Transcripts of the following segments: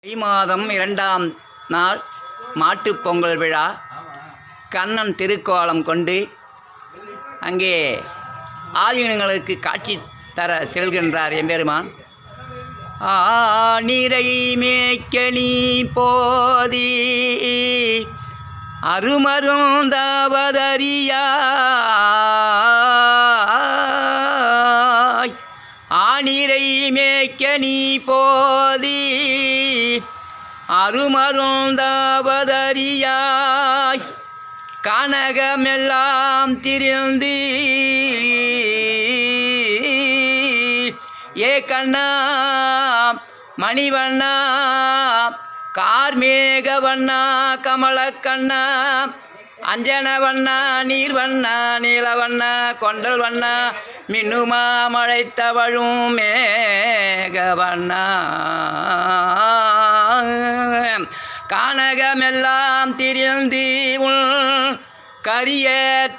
தை மாதம் 2ஆம் நாள் மாட்டுப் பொங்கல் விழா. கண்ணன் திருக்கோலம் கொண்டு அங்கே ஆதீனங்களுக்கு காட்சி தர செல்கின்றார் எம்பெருமான். நீரை மேய்க்க நீ போதி அருமருந்தாவதறியாய். ஆனிரை மேய்க்க நீ போதி அருமருந்தாவதறியாய். கனகமெல்லாம் திரிந்து ஏ கண்ணா மணிவண்ணா கார்மேகவண்ணா கமலக்கண்ணா அஞ்சனவண்ணா நீர்வண்ணா நீலவண்ணா கொண்டல் வண்ணா மின்னுமா மழைத்தவழும் மேகவண்ணா. கானகமெல்லாம் திரிந்து உள் கரிய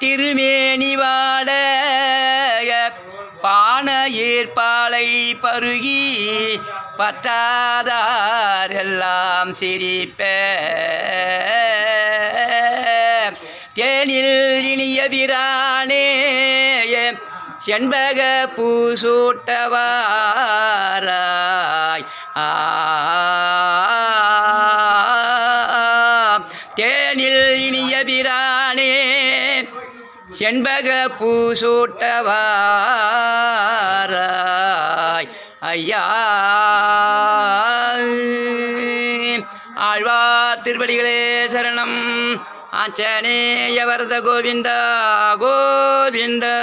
திருமேனி வாட பான ஏற்பாலை பருகி பற்றாதார் எல்லாம் சிரிப்ப. தேனில் இனிய பிரானே செண்பக பூசூட்டவாராய். தேனில் இனிய பிரானே செண்பக பூசூட்டவாராய். ஐயா ஆழ்வார் திருவடிகளே சரணம். ஆஞ்சநேய வரத கோவிந்தா கோவிந்தா.